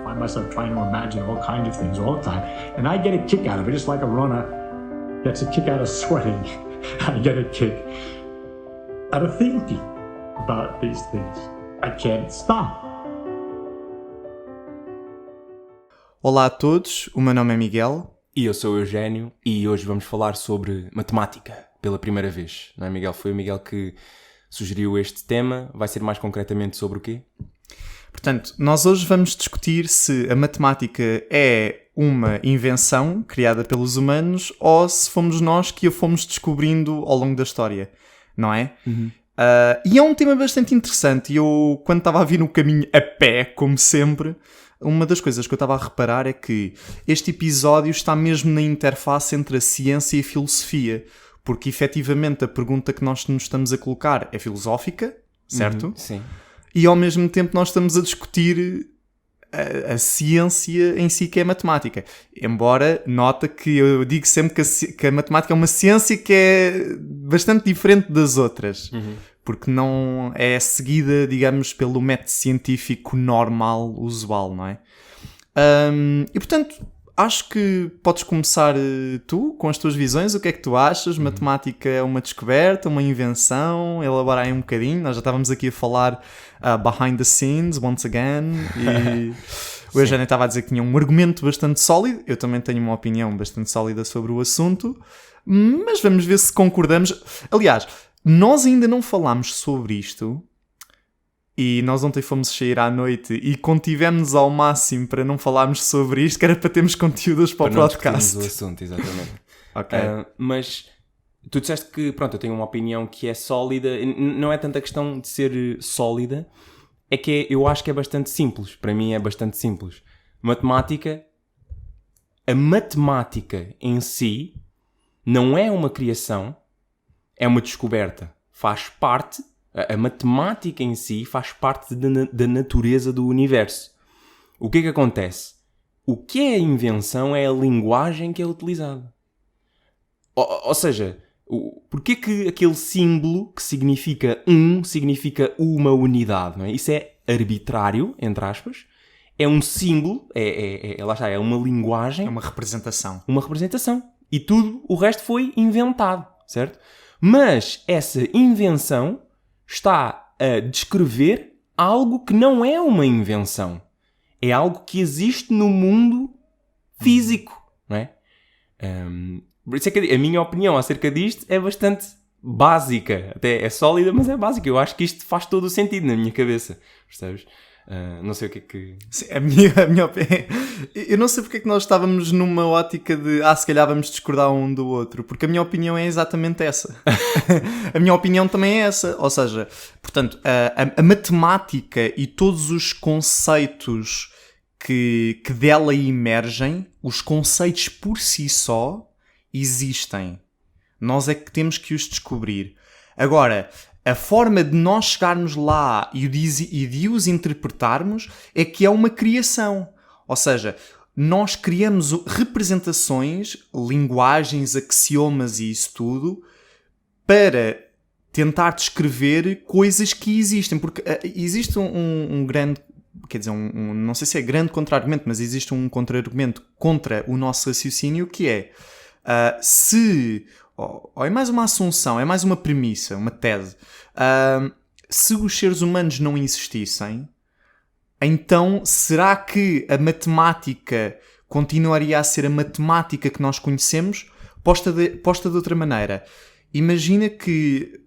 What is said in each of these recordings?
find myself trying to imagine all kinds of things all the time. And I get a kick out of it, just like a runner gets a kick out of sweating. I get a kick out of thinking about these things. I can't stop. Olá a todos, o meu nome é Miguel. E eu sou o Eugénio e hoje vamos falar sobre matemática pela primeira vez. Não é, Miguel? Foi o Miguel que sugeriu este tema. Vai ser mais concretamente sobre o quê? Portanto, nós hoje vamos discutir se a matemática é uma invenção criada pelos humanos ou se fomos nós que a fomos descobrindo ao longo da história, não é? Uhum. E é um tema bastante interessante e eu, quando estava a vir no caminho a pé, como sempre, uma das coisas que eu estava a reparar é que este episódio está mesmo na interface entre a ciência e a filosofia, porque efetivamente a pergunta que nós nos estamos a colocar é filosófica, certo? Sim. E ao mesmo tempo nós estamos a discutir a ciência em si, que é a matemática. Embora, nota que eu digo sempre que a matemática é uma ciência que é bastante diferente das outras. Porque não é seguida, digamos, pelo método científico normal, usual, não é? E portanto, acho que podes começar tu, com as tuas visões. O que é que tu achas? Matemática é uma descoberta, uma invenção? Elabora aí um bocadinho. Nós já estávamos aqui a falar behind the scenes, once again. E o Eugénio estava a dizer que tinha um argumento bastante sólido. Eu também tenho uma opinião bastante sólida sobre o assunto. Mas vamos ver se concordamos. Aliás, nós ainda não falámos sobre isto e nós ontem fomos sair à noite e contivemos ao máximo para não falarmos sobre isto, que era para termos conteúdos para o podcast. Para não discutirmos o assunto, exatamente. Ok. Mas tu disseste que, pronto, eu tenho uma opinião que é sólida. Não é tanta questão de ser sólida, é que eu acho que é bastante simples. Para mim é bastante simples. A matemática em si não é uma criação, é uma descoberta. Faz parte, a matemática em si faz parte da natureza do universo. O que é que acontece? O que é a invenção é a linguagem que é utilizada. Ou seja, porquê que aquele símbolo que significa significa uma unidade, não é? Isso é arbitrário, entre aspas. É um símbolo, lá está, é uma linguagem. É uma representação. Uma representação. E tudo o resto foi inventado, certo? Mas essa invenção está a descrever algo que não é uma invenção. É algo que existe no mundo físico, não é? Por isso é que a minha opinião acerca disto é bastante básica. Até é sólida, mas é básica. Eu acho que isto faz todo o sentido na minha cabeça. Percebes? Não sei o que é que... Sim, a minha opinião... Eu não sei porque é que nós estávamos numa ótica de se calhar vamos discordar um do outro, porque a minha opinião é exatamente essa. A minha opinião também é essa. Ou seja, portanto, a matemática e todos os conceitos que dela emergem, os conceitos por si só existem. Nós é que temos que os descobrir. Agora, a forma de nós chegarmos lá e de os interpretarmos é que é uma criação. Ou seja, nós criamos representações, linguagens, axiomas e isso tudo para tentar descrever coisas que existem. Porque existe um grande... Quer dizer, não sei se é grande contra-argumento, mas existe um contra-argumento contra o nosso raciocínio que é... é mais uma assunção, é mais uma premissa, uma tese. Se os seres humanos não existissem, então será que a matemática continuaria a ser a matemática que nós conhecemos? Posta de outra maneira. Imagina que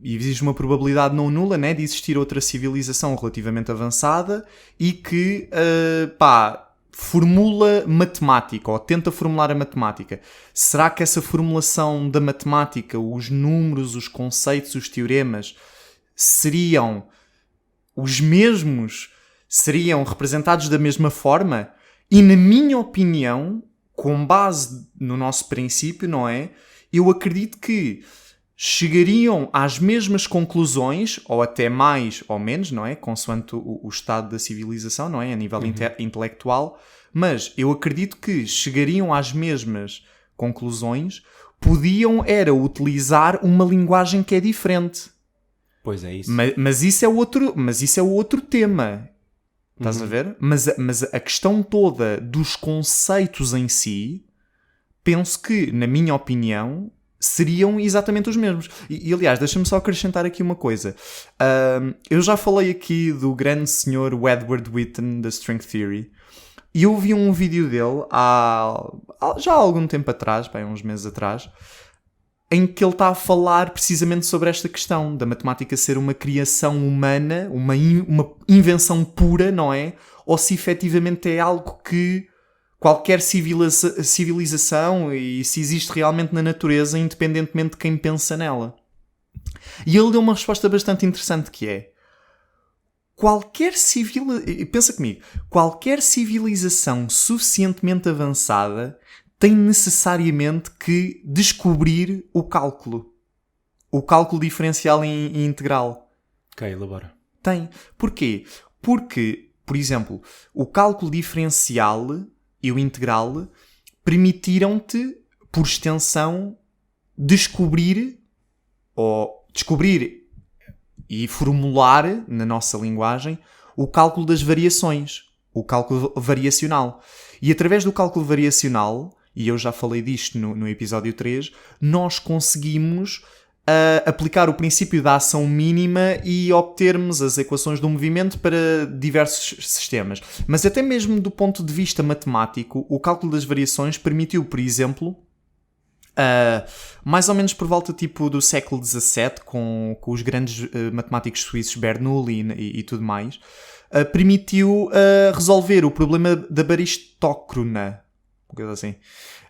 existe uma probabilidade não nula, né, de existir outra civilização relativamente avançada e que formula matemática, ou tenta formular a matemática. Será que essa formulação da matemática, os números, os conceitos, os teoremas, seriam os mesmos? Seriam representados da mesma forma? E na minha opinião, com base no nosso princípio, não é? Eu acredito que chegariam às mesmas conclusões, ou até mais ou menos, não é? Consoante o estado da civilização, não é? A nível intelectual. Mas eu acredito que chegariam às mesmas conclusões, podiam utilizar uma linguagem que é diferente. Pois é isso. Mas isso é outro tema. Estás a ver? Mas a questão toda dos conceitos em si, penso que, na minha opinião, seriam exatamente os mesmos. E aliás, deixa-me só acrescentar aqui uma coisa. Eu já falei aqui do grande senhor Edward Witten da String Theory, e eu vi um vídeo dele já há algum tempo atrás, bem, uns meses atrás, em que ele está a falar precisamente sobre esta questão da matemática ser uma criação humana, uma invenção pura, não é? Ou se efetivamente é algo que qualquer civilização, e se existe realmente na natureza, independentemente de quem pensa nela. E ele deu uma resposta bastante interessante, que é: pensa comigo, qualquer civilização suficientemente avançada tem necessariamente que descobrir o cálculo diferencial e integral. Ok, elabora. Tem. Porquê? Porque, por exemplo, o cálculo diferencial e o integral permitiram-te, por extensão, descobrir e formular, na nossa linguagem, o cálculo das variações, o cálculo variacional. E através do cálculo variacional, e eu já falei disto no episódio 3, nós conseguimos aplicar o princípio da ação mínima e obtermos as equações do movimento para diversos sistemas. Mas até mesmo do ponto de vista matemático, o cálculo das variações permitiu, por exemplo, mais ou menos por volta tipo do século XVII, com os grandes matemáticos suíços Bernoulli e tudo mais, permitiu resolver o problema da baristócrona. Uma coisa assim.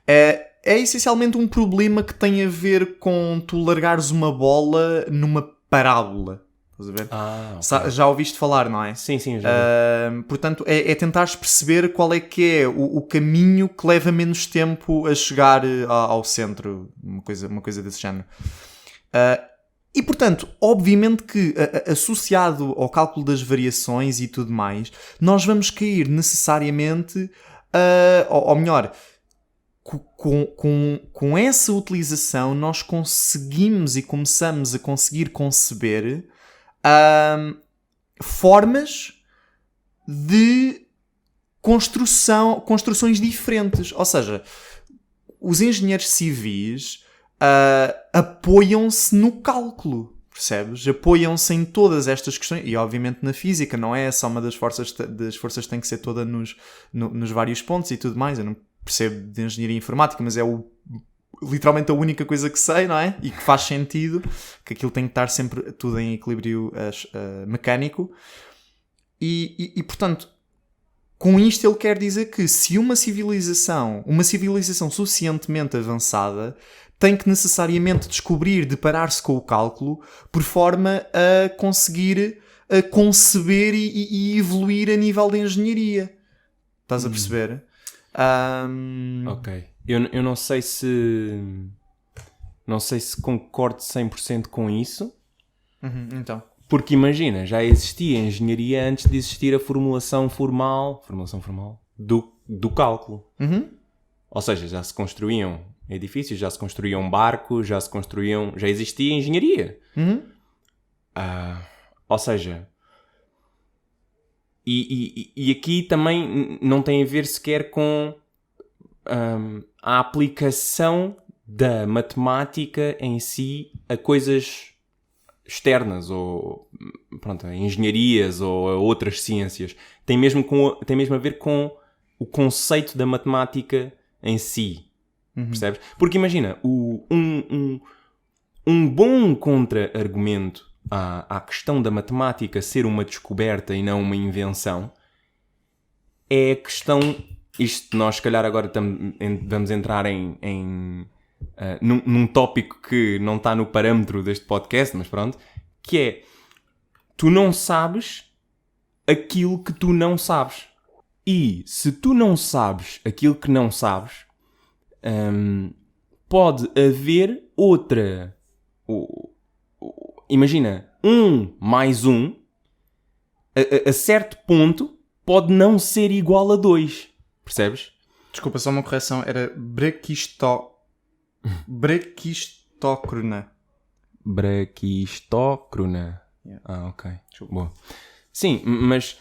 É essencialmente um problema que tem a ver com tu largares uma bola numa parábola. Estás a ver? Okay. Já ouviste falar, não é? Sim, já vi. Portanto, é tentares perceber qual é que é o caminho que leva menos tempo a chegar ao centro. Uma coisa desse género. E, portanto, obviamente que associado ao cálculo das variações e tudo mais, nós vamos cair necessariamente, ou melhor, com essa utilização nós conseguimos e começamos a conseguir conceber formas de construções diferentes. Ou seja, os engenheiros civis apoiam-se no cálculo, percebes? Apoiam-se em todas estas questões, e obviamente na física, não é só uma das forças tem que ser toda nos vários pontos e tudo mais. Eu não percebo de engenharia informática, mas é literalmente a única coisa que sei, não é? E que faz sentido, que aquilo tem que estar sempre tudo em equilíbrio mecânico. E portanto, com isto ele quer dizer que se uma civilização suficientemente avançada tem que necessariamente deparar-se com o cálculo por forma a conseguir conceber e evoluir a nível de engenharia. Estás a perceber? Ok. Eu não sei se concordo 100% com isso. Então. Porque imagina, já existia engenharia antes de existir a formulação formal do cálculo. Ou seja, já se construíam edifícios, já se construíam barcos, já existia engenharia. Ou seja, e aqui também não tem a ver sequer com a aplicação da matemática em si a coisas externas, ou pronto, a engenharias ou a outras ciências. Tem mesmo a ver com o conceito da matemática em si. Percebes? Porque imagina, um bom contra-argumento à questão da matemática ser uma descoberta e não uma invenção é a questão... Isto nós, se calhar, agora vamos entrar num tópico que não está no parâmetro deste podcast, mas pronto, que é: tu não sabes aquilo que tu não sabes. E se tu não sabes aquilo que não sabes, pode haver outra... Imagina, 1 mais 1, a certo ponto, pode não ser igual a 2. Percebes? Desculpa, só uma correção. Era braquistócrona. Braquistócrona. Yeah. Ok. Boa. Sim, mas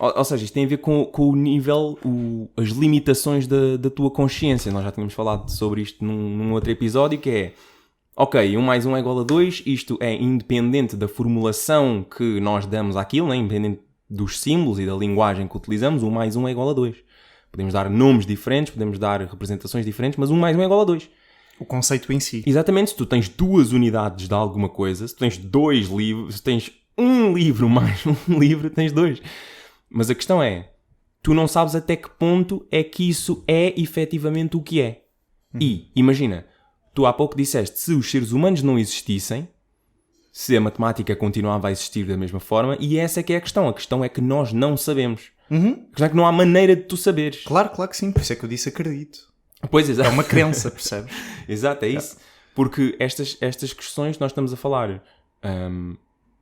Ou seja, isto tem a ver com o nível, as limitações da tua consciência. Nós já tínhamos falado sobre isto num outro episódio, que é, ok, 1 mais 1 é igual a 2, isto é independente da formulação que nós damos àquilo, né? Independente dos símbolos e da linguagem que utilizamos, 1 mais 1 é igual a 2. Podemos dar nomes diferentes, podemos dar representações diferentes, mas 1 mais 1 é igual a 2. O conceito em si. Exatamente, se tu tens 2 unidades de alguma coisa, se tu tens 2 livros, se tens um livro mais um livro, tens 2. Mas a questão é, tu não sabes até que ponto é que isso é efetivamente o que é. E, imagina, tu há pouco disseste, se os seres humanos não existissem, se a matemática continuava a existir da mesma forma, e essa é que é a questão. A questão é que nós não sabemos. A questão é que não há maneira de tu saberes. Claro que sim. Por isso é que eu disse acredito. Pois, exato. É uma crença, percebes? Exato, é isso. Porque estas questões nós estamos a falar...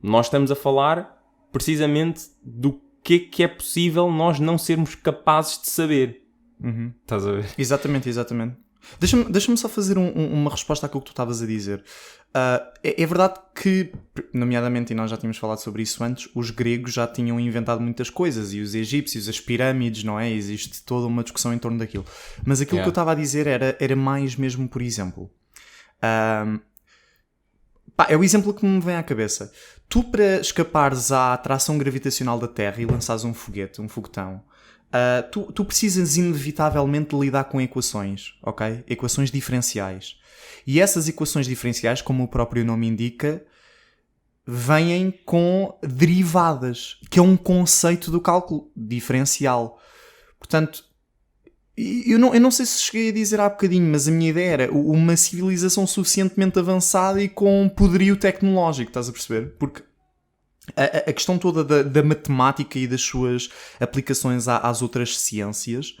nós estamos a falar precisamente do que é possível nós não sermos capazes de saber. Estás a ver? Exatamente. Deixa-me só fazer uma resposta àquilo que tu estavas a dizer. É verdade que, nomeadamente, e nós já tínhamos falado sobre isso antes, os gregos já tinham inventado muitas coisas, e os egípcios, as pirâmides, não é? Existe toda uma discussão em torno daquilo. Mas aquilo que eu estava a dizer era mais mesmo, por exemplo... é o exemplo que me vem à cabeça. Tu, para escapares à atração gravitacional da Terra e lançares um foguetão, tu precisas inevitavelmente lidar com equações, ok? Equações diferenciais. E essas equações diferenciais, como o próprio nome indica, vêm com derivadas, que é um conceito do cálculo diferencial. Portanto, eu não sei se cheguei a dizer há bocadinho, mas a minha ideia era uma civilização suficientemente avançada e com poderio tecnológico, estás a perceber? Porque a questão toda da matemática e das suas aplicações às outras ciências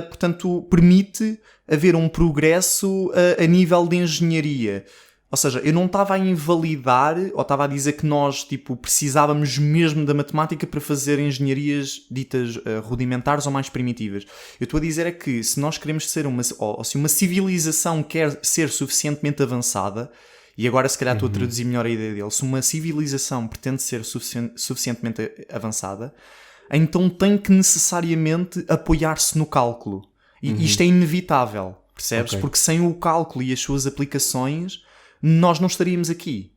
portanto, permite haver um progresso a nível de engenharia. Ou seja, eu não estava a invalidar ou estava a dizer que nós precisávamos mesmo da matemática para fazer engenharias ditas rudimentares ou mais primitivas. Eu estou a dizer é que se nós queremos ser ou se uma civilização quer ser suficientemente avançada, e agora se calhar estou a traduzir melhor a ideia dele, se uma civilização pretende ser suficientemente avançada, então tem que necessariamente apoiar-se no cálculo. E isto é inevitável, percebes? Porque sem o cálculo e as suas aplicações, nós não estaríamos aqui.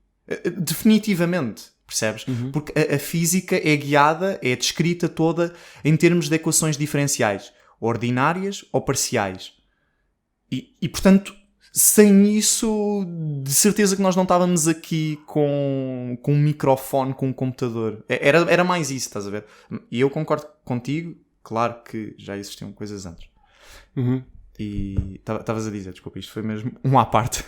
Definitivamente, percebes? Porque a física é guiada, é descrita toda em termos de equações diferenciais, ordinárias ou parciais. E portanto, sem isso, de certeza que nós não estávamos aqui com um microfone, com um computador. Era mais isso, estás a ver? E eu concordo contigo, claro que já existiam coisas antes. E estavas a dizer, desculpa, isto foi mesmo um à parte.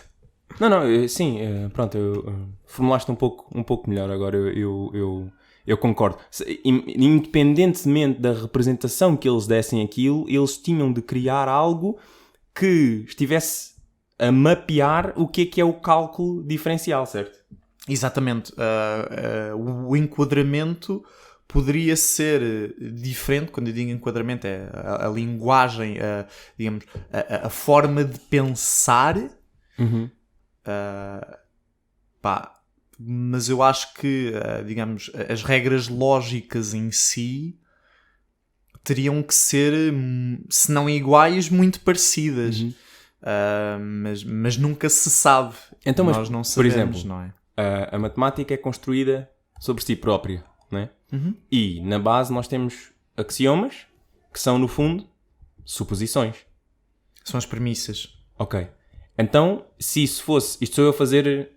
Não, sim, pronto, formulaste um pouco melhor agora, eu concordo. Independentemente da representação que eles dessem aquilo, eles tinham de criar algo que estivesse a mapear o que é o cálculo diferencial, certo? Exatamente. O enquadramento poderia ser diferente. Quando eu digo enquadramento, é a linguagem, digamos, a forma de pensar. Mas eu acho que, digamos, as regras lógicas em si teriam que ser, se não iguais, muito parecidas. Mas nunca se sabe. Então, nós não sabemos, por exemplo, não é? A matemática é construída sobre si própria, não é? E na base nós temos axiomas, que são no fundo suposições. São as premissas. Ok. Então, se isso fosse... Isto sou eu a fazer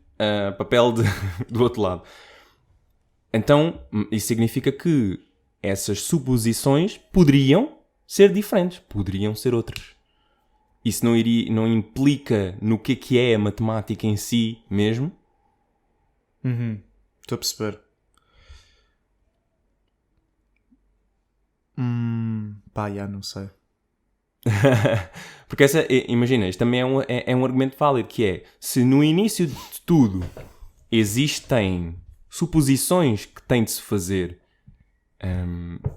papel do outro lado. Então, isso significa que essas suposições poderiam ser diferentes. Poderiam ser outras. Isso não implica no que é a matemática em si mesmo? Estou a perceber. Já não sei. Porque imagina, isto também é um argumento válido, que é, se no início de tudo existem suposições que têm de se fazer,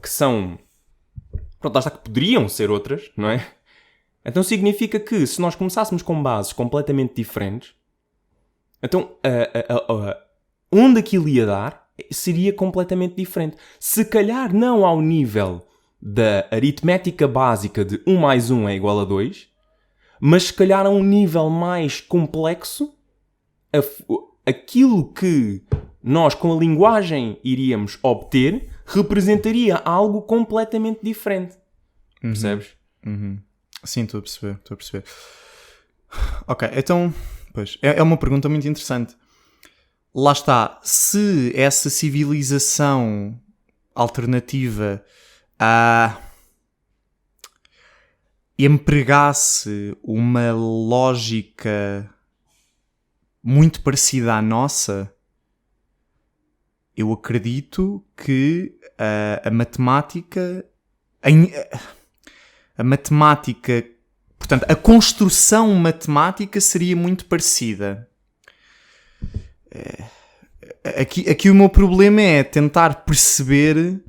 que são, pronto, lá está, que poderiam ser outras, não é? Então significa que se nós começássemos com bases completamente diferentes, então onde aquilo ia dar seria completamente diferente. Se calhar não ao nível da aritmética básica de 1 mais 1 é igual a 2, mas se calhar a um nível mais complexo, aquilo que nós com a linguagem iríamos obter representaria algo completamente diferente. Percebes? Sim, estou a perceber. Ok, então, pois, é uma pergunta muito interessante. Lá está, se essa civilização alternativa empregasse uma lógica muito parecida à nossa, eu acredito que a matemática, portanto, a construção matemática seria muito parecida. Aqui o meu problema é tentar perceber,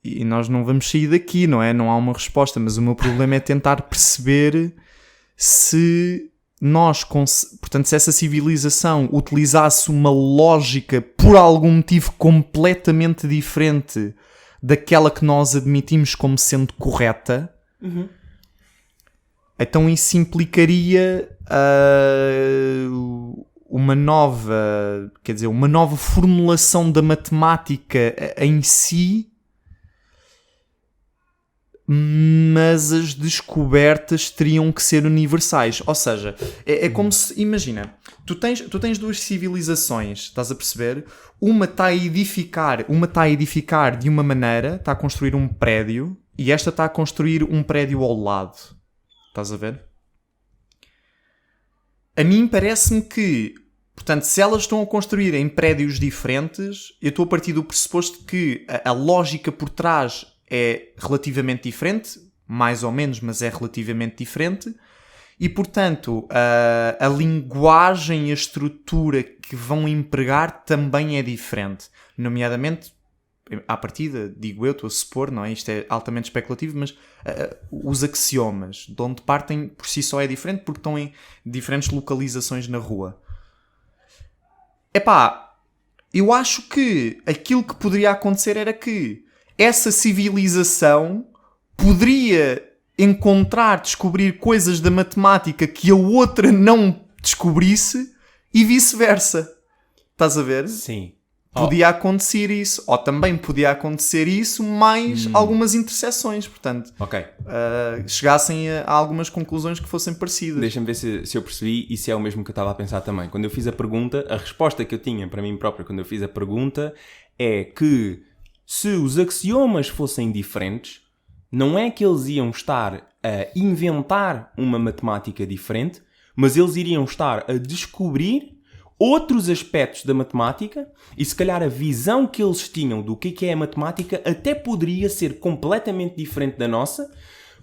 e nós não vamos sair daqui, não é? Não há uma resposta, mas o meu problema é tentar perceber se portanto, se essa civilização utilizasse uma lógica por algum motivo completamente diferente daquela que nós admitimos como sendo correta, então isso implicaria uma nova formulação da matemática em si, mas as descobertas teriam que ser universais. Ou seja, é como se, imagina, tu tens duas civilizações, estás a perceber? Uma está a edificar de uma maneira, está a construir um prédio, e esta está a construir um prédio ao lado. Estás a ver? A mim parece-me que, portanto, se elas estão a construir em prédios diferentes, eu estou a partir do pressuposto que a lógica por trás é relativamente diferente, mais ou menos, mas é relativamente diferente, e, portanto, a linguagem e a estrutura que vão empregar também é diferente. Nomeadamente, à partida, digo eu, estou a supor, não é? Isto é altamente especulativo, mas os axiomas de onde partem por si só é diferente porque estão em diferentes localizações na rua. Epá, eu acho que aquilo que poderia acontecer era que essa civilização poderia descobrir coisas da matemática que a outra não descobrisse e vice-versa. Estás a ver? Sim. Podia acontecer isso. Ou também podia acontecer isso, mais algumas interseções. Portanto, chegassem a algumas conclusões que fossem parecidas. Deixa-me ver se eu percebi e se é o mesmo que eu estava a pensar também. Quando eu fiz a pergunta, a resposta que eu tinha para mim próprio quando eu fiz a pergunta é que se os axiomas fossem diferentes, não é que eles iam estar a inventar uma matemática diferente, mas eles iriam estar a descobrir outros aspectos da matemática e se calhar a visão que eles tinham do que é a matemática até poderia ser completamente diferente da nossa,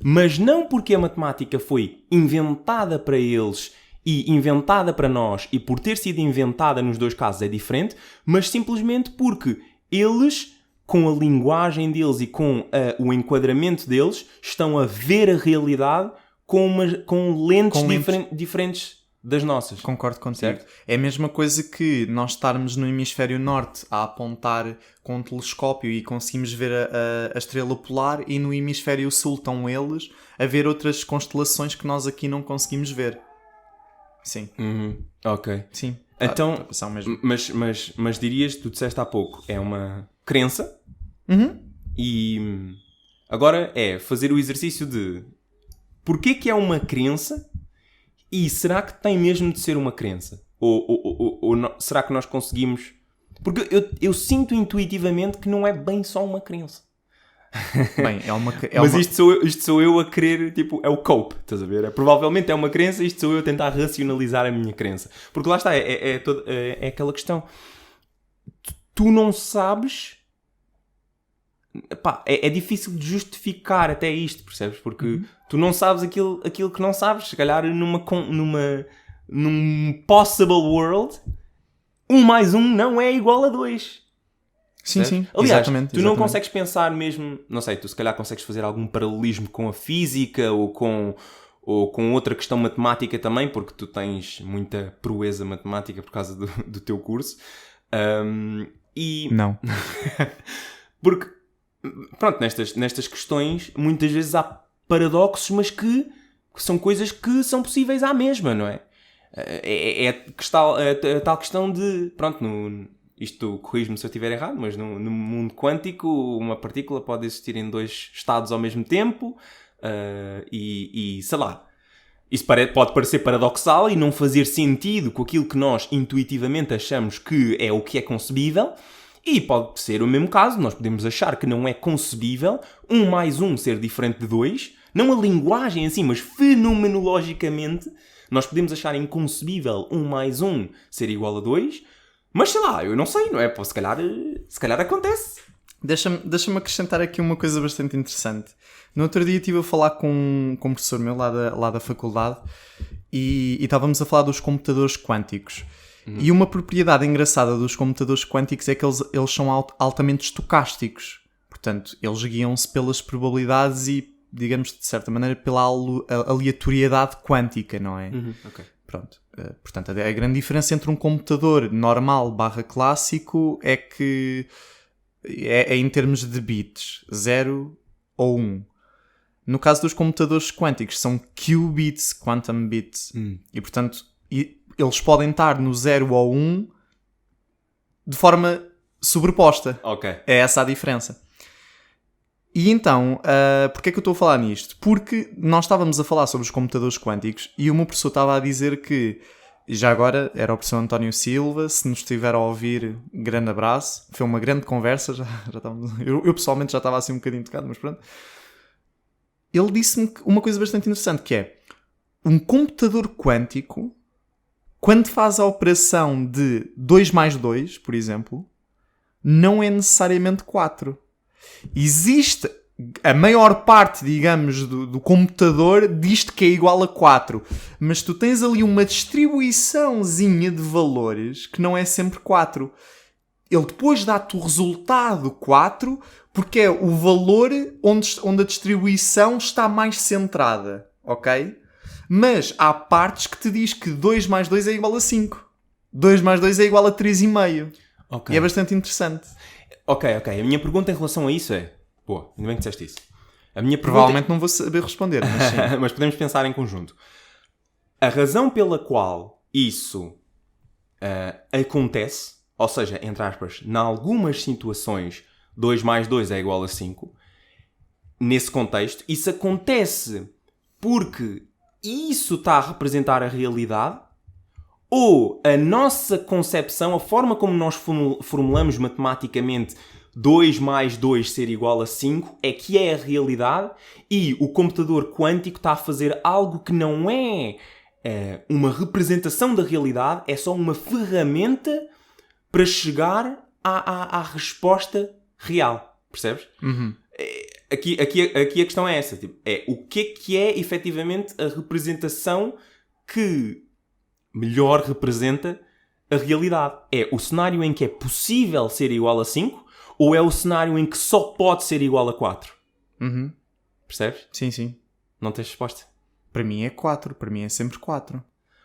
mas não porque a matemática foi inventada para eles e inventada para nós e por ter sido inventada nos dois casos é diferente, mas simplesmente porque eles, com a linguagem deles e com o enquadramento deles, estão a ver a realidade com lentes diferentes das nossas. Concordo contigo. Certo? É a mesma coisa que nós estarmos no hemisfério norte a apontar com um telescópio e conseguimos ver a estrela polar, e no hemisfério sul estão eles a ver outras constelações que nós aqui não conseguimos ver. Sim. Ok. Sim. Então, mesmo. mas dirias, tu disseste há pouco, é uma crença e agora é fazer o exercício de porquê que é uma crença e será que tem mesmo de ser uma crença? Ou será que nós conseguimos... Porque eu sinto intuitivamente que não é bem só uma crença. Bem, mas isto sou eu a querer, tipo, é o cope, estás a ver? Provavelmente é uma crença, isto sou eu a tentar racionalizar a minha crença. Porque lá está, é aquela questão. Tu não sabes... Pá, é difícil de justificar até isto, percebes? Porque tu não sabes aquilo que não sabes. Se calhar num possible world, 1 mais 1 não é igual a 2. Sim, certo? sim. Aliás, exatamente, tu não consegues pensar mesmo... Não sei, tu se calhar consegues fazer algum paralelismo com a física ou com outra questão matemática também, porque tu tens muita proeza matemática por causa do teu curso. Não. Porque, pronto, nestas questões, muitas vezes há paradoxos, mas que são coisas que são possíveis à mesma, não é? É a tal questão de, pronto, isto corrige-me se eu estiver errado, mas no mundo quântico uma partícula pode existir em 2 estados ao mesmo tempo e sei lá, isso pode parecer paradoxal e não fazer sentido com aquilo que nós intuitivamente achamos que é o que é concebível, e pode ser o mesmo caso, nós podemos achar que não é concebível 1 mais 1 ser diferente de 2, não a linguagem em si, mas fenomenologicamente nós podemos achar inconcebível 1 mais 1 ser igual a 2, mas sei lá, eu não sei, não é? Pô, se calhar acontece. Deixa-me acrescentar aqui uma coisa bastante interessante. No outro dia estive a falar com um professor meu lá da faculdade e estávamos a falar dos computadores quânticos. E uma propriedade engraçada dos computadores quânticos é que eles são altamente estocásticos. Portanto, eles guiam-se pelas probabilidades e, digamos, de certa maneira, pela aleatoriedade quântica, não é? Ok. Pronto. Portanto, a grande diferença entre um computador normal / clássico é que é em termos de bits, 0 ou 1. No caso dos computadores quânticos, são qubits, quantum bits. E, portanto, eles podem estar no 0 ou 1 de forma sobreposta. Ok. É essa a diferença. E então, porquê é que eu estou a falar nisto? Porque nós estávamos a falar sobre os computadores quânticos e o meu professor estava a dizer que, já agora, era o professor António Silva, se nos estiver a ouvir, grande abraço. Foi uma grande conversa, já estávamos, eu pessoalmente já estava assim um bocadinho tocado, mas pronto. Ele disse-me uma coisa bastante interessante, que é, um computador quântico, quando faz a operação de 2 mais 2, por exemplo, não é necessariamente 4. Existe a maior parte, digamos, do computador diz-te que é igual a 4, mas tu tens ali uma distribuiçãozinha de valores que não é sempre 4. Ele depois dá-te o resultado 4 porque é o valor onde a distribuição está mais centrada, ok? Mas há partes que te diz que 2 mais 2 é igual a 5. 2 mais 2 é igual a 3,5. Okay. E é bastante interessante. Ok. A minha pergunta em relação a isso é... Boa, ainda bem que disseste isso. A minha Provavelmente não vou saber responder, mas sim. Mas podemos pensar em conjunto. A razão pela qual isso acontece, ou seja, entre aspas, em algumas situações 2 mais 2 é igual a 5, nesse contexto, isso acontece porque isso está a representar a realidade, ou a nossa concepção, a forma como nós formulamos matematicamente 2 mais 2 ser igual a 5 é que é a realidade, e o computador quântico está a fazer algo que não é uma representação da realidade, é só uma ferramenta para chegar à resposta real. Percebes? Uhum. Aqui a questão é essa. Tipo, o que é efetivamente a representação que melhor representa a realidade? É o cenário em que é possível ser igual a 5, ou é o cenário em que só pode ser igual a 4? Uhum. Percebes? Sim. Não tens resposta? Para mim é 4. Para mim é sempre 4.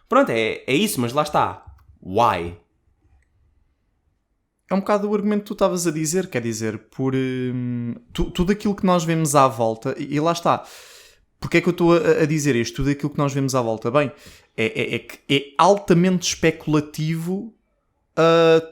Pronto, é isso, mas lá está. Why? É um bocado o argumento que tu estavas a dizer, quer dizer, por tudo aquilo que nós vemos à volta, e lá está. Porquê é que eu estou a dizer isto? Tudo aquilo que nós vemos à volta, bem, é altamente especulativo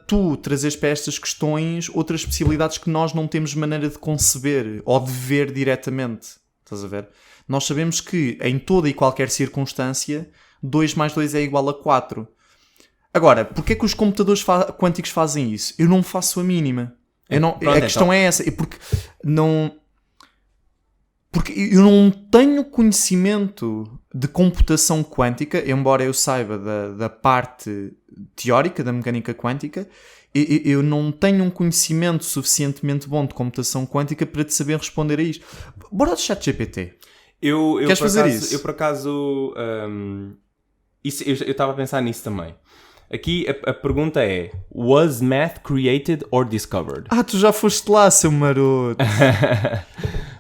tu trazeres para estas questões outras possibilidades que nós não temos maneira de conceber ou de ver diretamente. Estás a ver? Nós sabemos que em toda e qualquer circunstância 2 mais 2 é igual a 4. Agora, porquê é que os computadores quânticos fazem isso? Eu não faço a mínima. A questão é essa. Porque eu não tenho conhecimento de computação quântica, embora eu saiba da parte teórica da mecânica quântica, eu não tenho um conhecimento suficientemente bom de computação quântica para te saber responder a isto. Bora do ChatGPT. Queres fazer isso? Eu, por acaso... eu estava a pensar nisso também. Aqui a pergunta é: was math created or discovered? Tu já foste lá, seu maroto.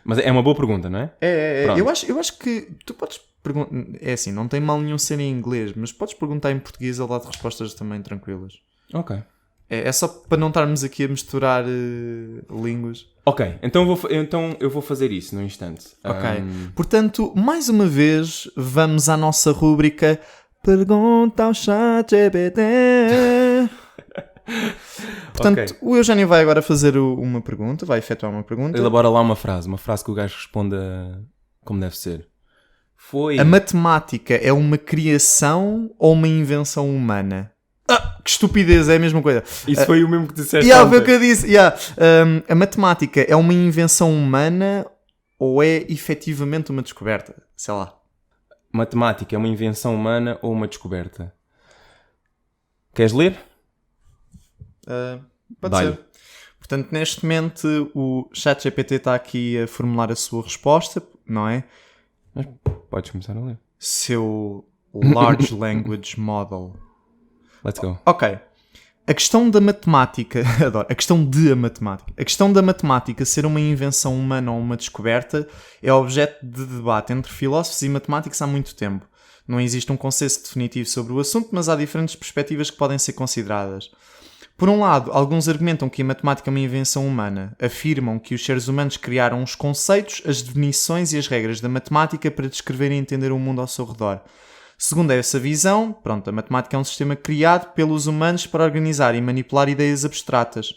Mas é uma boa pergunta, não é? Eu acho que tu podes perguntar. É assim, não tem mal nenhum ser em inglês, mas podes perguntar em português, ele dá-te respostas também tranquilas. Ok. É só para não estarmos aqui a misturar línguas. Ok, então eu vou fazer isso num instante. Ok. Portanto, mais uma vez, vamos à nossa rúbrica Pergunta ao ChatGPT. Portanto, Ok. o Eugénio vai agora fazer uma pergunta, vai efetuar uma pergunta. Elabora lá uma frase que o gajo responda como deve ser. A matemática é uma criação ou uma invenção humana? Que estupidez, é a mesma coisa. Isso foi o mesmo que disseste Foi o ontem. que eu disse. A matemática é uma invenção humana ou é efetivamente uma descoberta? Sei lá. Matemática é uma invenção humana ou uma descoberta? Queres ler? Pode Dá-lhe. ser. Portanto, neste momento, o ChatGPT está aqui a formular a sua resposta, não é? Podes começar a ler. Seu Large Language Model. Let's go. Ok. A questão da matemática... Adoro. A questão de a matemática. A questão da matemática ser uma invenção humana ou uma descoberta é objeto de debate entre filósofos e matemáticos há muito tempo. Não existe um consenso definitivo sobre o assunto, mas há diferentes perspectivas que podem ser consideradas. Por um lado, alguns argumentam que a matemática é uma invenção humana. Afirmam que os seres humanos criaram os conceitos, as definições e as regras da matemática para descrever e entender o mundo ao seu redor. Segundo essa visão, a matemática é um sistema criado pelos humanos para organizar e manipular ideias abstratas.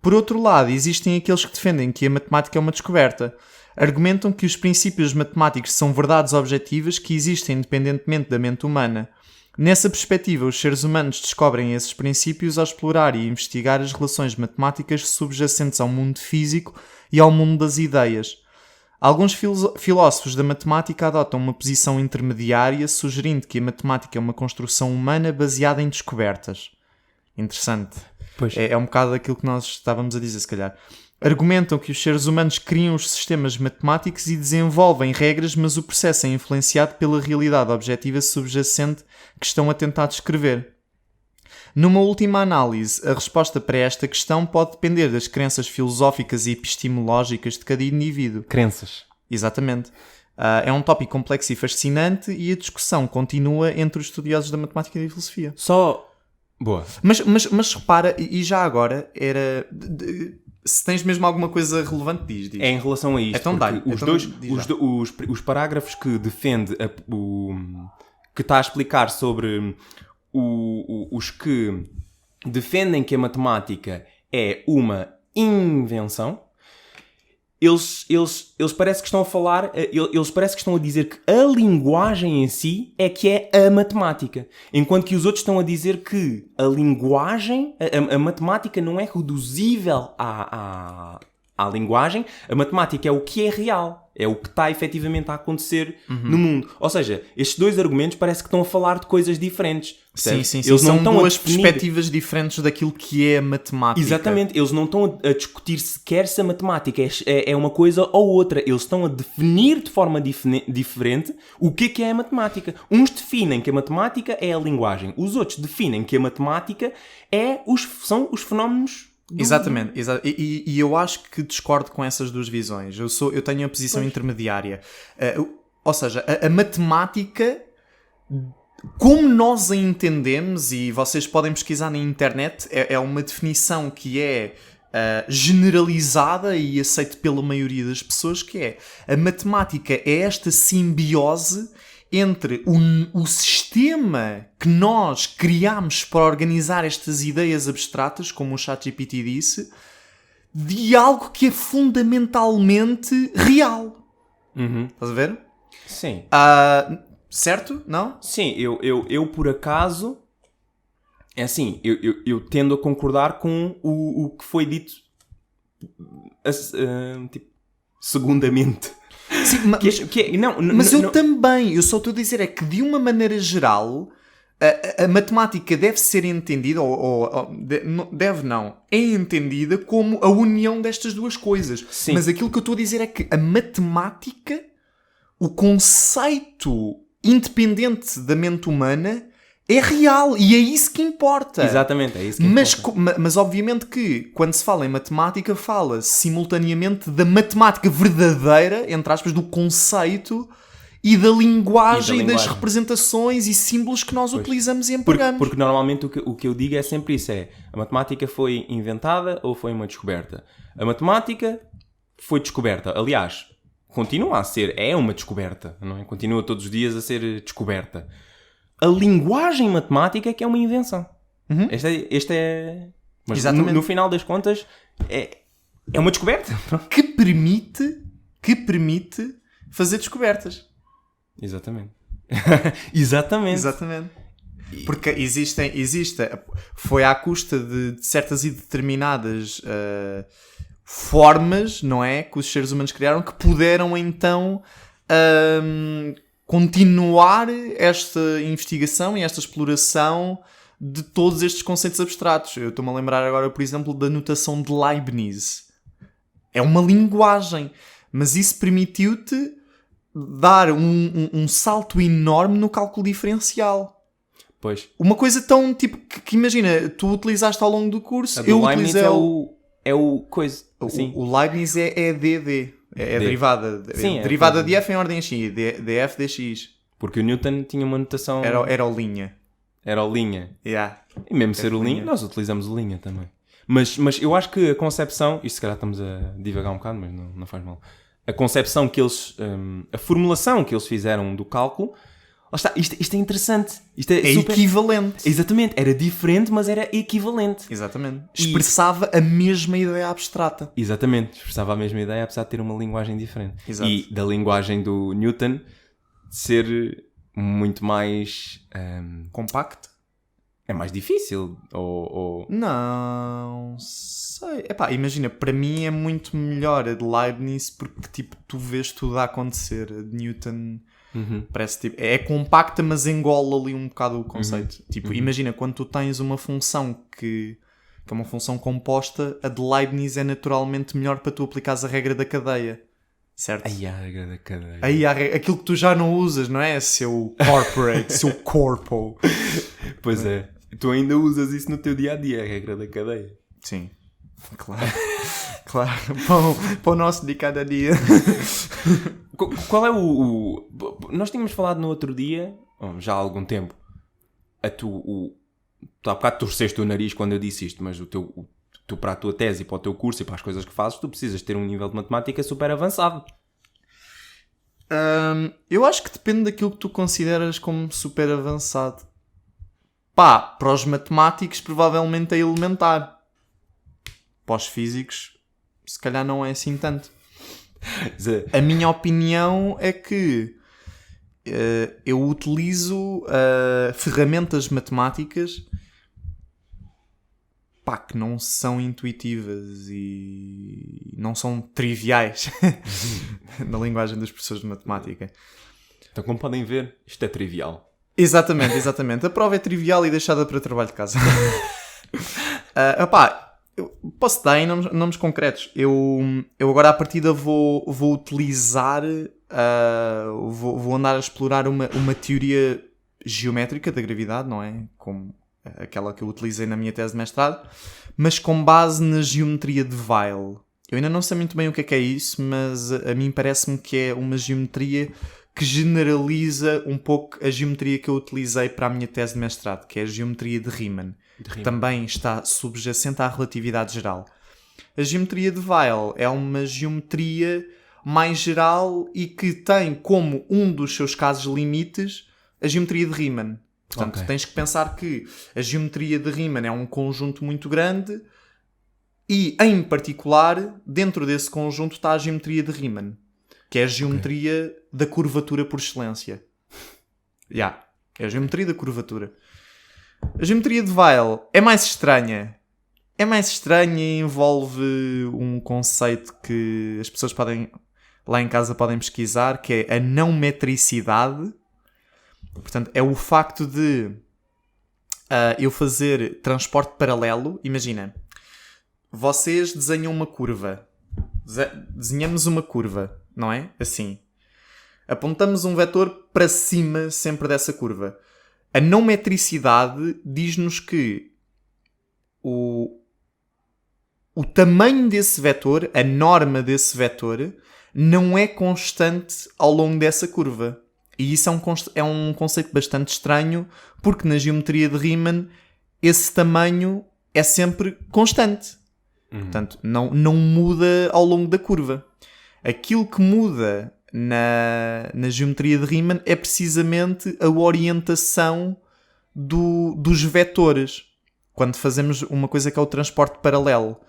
Por outro lado, existem aqueles que defendem que a matemática é uma descoberta. Argumentam que os princípios matemáticos são verdades objetivas que existem independentemente da mente humana. Nessa perspectiva, os seres humanos descobrem esses princípios ao explorar e investigar as relações matemáticas subjacentes ao mundo físico e ao mundo das ideias. Alguns filósofos da matemática adotam uma posição intermediária, sugerindo que a matemática é uma construção humana baseada em descobertas. Interessante. Pois. É um bocado aquilo que nós estávamos a dizer, se calhar. Argumentam que os seres humanos criam os sistemas matemáticos e desenvolvem regras, mas o processo é influenciado pela realidade objetiva subjacente que estão a tentar descrever. Numa última análise, a resposta para esta questão pode depender das crenças filosóficas e epistemológicas de cada indivíduo. Crenças. Exatamente. É um tópico complexo e fascinante e a discussão continua entre os estudiosos da matemática e da filosofia. Só... Boa. Mas repara, e já agora, se tens mesmo alguma coisa relevante, diz. É em relação a isto. Então dá-lhe. Os parágrafos que defende que está a explicar sobre os que defendem que a matemática é uma invenção, eles parece que estão a falar, eles parece que estão a dizer que a linguagem em si é que é a matemática, enquanto que os outros estão a dizer que a linguagem, a matemática não é reduzível à linguagem. A matemática é o que é real, é o que está efetivamente a acontecer no mundo. Ou seja, estes dois argumentos parece que estão a falar de coisas diferentes. Sim. Eles não são estão duas a definir... perspectivas diferentes daquilo que é a matemática. Exatamente, eles não estão a discutir sequer se a matemática é uma coisa ou outra. Eles estão a definir de forma diferente o que é a matemática. Uns definem que a matemática é a linguagem, os outros definem que a matemática são os fenómenos. Exatamente. E eu acho que discordo com essas duas visões. Eu tenho a posição intermediária. Ou seja, a matemática, como nós a entendemos, e vocês podem pesquisar na internet, é uma definição que é generalizada e aceita pela maioria das pessoas, que é a matemática é esta simbiose entre o sistema que nós criamos para organizar estas ideias abstratas, como o ChatGPT disse, de algo que é fundamentalmente real. Estás a ver? Sim. Certo? Não? Sim, eu por acaso... É assim, eu tendo a concordar com o que foi dito segundamente. Sim, mas eu também. Eu só estou a dizer é que, de uma maneira geral, a matemática deve ser entendida, é entendida como a união destas duas coisas. Sim. Mas aquilo que eu estou a dizer é que a matemática, o conceito independente da mente humana, é real e é isso que importa. Exatamente, é isso que importa. Mas obviamente que quando se fala em matemática, fala-se simultaneamente da matemática verdadeira, entre aspas, do conceito, e da linguagem, E da das linguagem. representações e símbolos que nós utilizamos e empregamos. Porque normalmente o que eu digo é sempre isso: é a matemática foi inventada ou foi uma descoberta? A matemática foi descoberta. Aliás, continua a ser, é uma descoberta, não é? Continua todos os dias a ser descoberta. A linguagem matemática é que é uma invenção. Este é... Mas Exatamente. no final das contas é uma descoberta. Que permite fazer descobertas. Exatamente. Exatamente. Exatamente. Porque foi à custa de certas e determinadas formas, não é? Que os seres humanos criaram, que puderam então continuar esta investigação e esta exploração de todos estes conceitos abstratos. Eu estou-me a lembrar agora, por exemplo, da notação de Leibniz. É uma linguagem, mas isso permitiu-te dar um salto enorme no cálculo diferencial. Pois. Uma coisa tão tipo que imagina, tu utilizaste ao longo do curso, A do eu Leibniz utilizei é o coisa. Assim. o Leibniz é DD, é a D. derivada. Sim, é derivada a de f em ordem x, df dx. Porque o Newton tinha uma notação... Era o linha. Era o linha. Yeah. E mesmo ser o linha, linha. nós utilizamos o linha também. Mas eu acho que a concepção... Isto se calhar estamos a divagar um bocado, mas não faz mal. A concepção que eles... a formulação que eles fizeram do cálculo... Lá está, isto é interessante. Isto É super... equivalente. Exatamente. Era diferente, mas era equivalente. Exatamente. Expressava a mesma ideia abstrata. Exatamente. Expressava a mesma ideia, apesar de ter uma linguagem diferente. Exato. E da linguagem do Newton ser muito mais... Compacto? é mais difícil. Ou... Não sei. Epá, imagina, para mim é muito melhor a de Leibniz porque tipo, tu vês tudo a acontecer. A de Newton parece tipo. É compacta, mas engola ali um bocado o conceito. Tipo, imagina, quando tu tens uma função que é uma função composta, a de Leibniz é naturalmente melhor para tu aplicares a regra da cadeia. Certo? Ai, a regra da cadeia. Aí aquilo que tu já não usas, não é? Seu corporate, seu corpo. Pois é. Tu ainda usas isso no teu dia-a-dia, a regra da cadeia. Sim, claro. Claro, para o nosso de cada dia. Qual é Nós tínhamos falado no outro dia, já há algum tempo, tu há bocado torceste o nariz quando eu disse isto, mas tu para a tua tese e para o teu curso e para as coisas que fazes, tu precisas ter um nível de matemática super avançado. Eu acho que depende daquilo que tu consideras como super avançado. Pá, para os matemáticos provavelmente é elementar. Para os físicos, se calhar não é assim tanto. A minha opinião é que eu utilizo ferramentas matemáticas que não são intuitivas e não são triviais na linguagem das pessoas de matemática. Então, como podem ver, isto é trivial. Exatamente. A prova é trivial e deixada para trabalho de casa. Eu posso dar em nomes concretos. Eu agora à partida vou utilizar, vou andar a explorar uma teoria geométrica da gravidade, não é? Como aquela que eu utilizei na minha tese de mestrado, mas com base na geometria de Weyl. Eu ainda não sei muito bem o que é isso, mas a mim parece-me que é uma geometria que generaliza um pouco a geometria que eu utilizei para a minha tese de mestrado, que é a geometria de Riemann. Que também está subjacente à relatividade geral. A geometria de Weyl é uma geometria mais geral e que tem como um dos seus casos limites a geometria de Riemann. Portanto, tens que pensar que a geometria de Riemann é um conjunto muito grande e, em particular, dentro desse conjunto está a geometria de Riemann, que é a geometria da curvatura por excelência. É a geometria da curvatura. A geometria de Weyl é mais estranha. É mais estranha e envolve um conceito que as pessoas lá em casa podem pesquisar, que é a não metricidade. Portanto, é o facto de eu fazer transporte paralelo. Imagina, vocês desenham uma curva. Desenhamos uma curva, não é? Assim. Apontamos um vetor para cima sempre dessa curva. A não metricidade diz-nos que o tamanho desse vetor, a norma desse vetor, não é constante ao longo dessa curva. E isso é um conceito bastante estranho, porque na geometria de Riemann esse tamanho é sempre constante. Portanto, não muda ao longo da curva. Aquilo que muda na geometria de Riemann é precisamente a orientação dos vetores, quando fazemos uma coisa que é o transporte paralelo.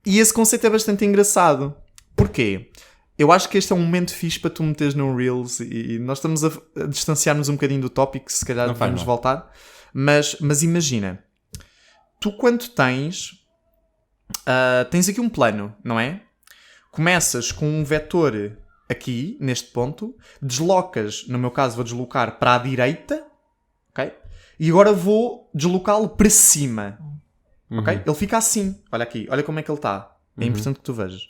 E esse conceito é bastante engraçado. Porquê? Eu acho que este é um momento fixe para tu meteres no Reels, e nós estamos a distanciar-nos um bocadinho do tópico, se calhar vamos voltar. Mas imagina, tu quando tens aqui um plano, não é? Começas com um vetor aqui, neste ponto, deslocas, no meu caso vou deslocar para a direita, ok? E agora vou deslocá-lo para cima, ok? Ele fica assim, olha aqui, olha como é que ele está. É importante que tu vejas.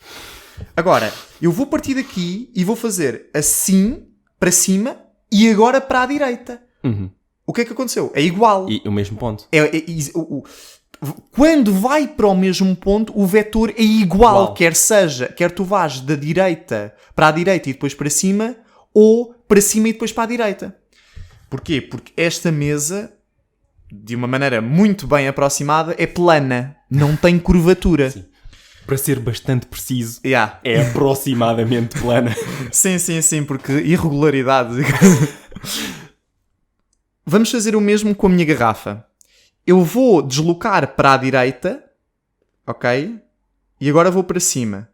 Agora, eu vou partir daqui e vou fazer assim, para cima, e agora para a direita. O que é que aconteceu? É igual. E o mesmo ponto. Quando vai para o mesmo ponto, o vetor é igual. Quer tu vás da direita para a direita e depois para cima, ou para cima e depois para a direita. Porquê? Porque esta mesa, de uma maneira muito bem aproximada, é plana. Não tem curvatura. Sim. Para ser bastante preciso, Yeah. é aproximadamente plana. Sim, porque irregularidade. Vamos fazer o mesmo com a minha garrafa. Eu vou deslocar para a direita, ok? E agora vou para cima.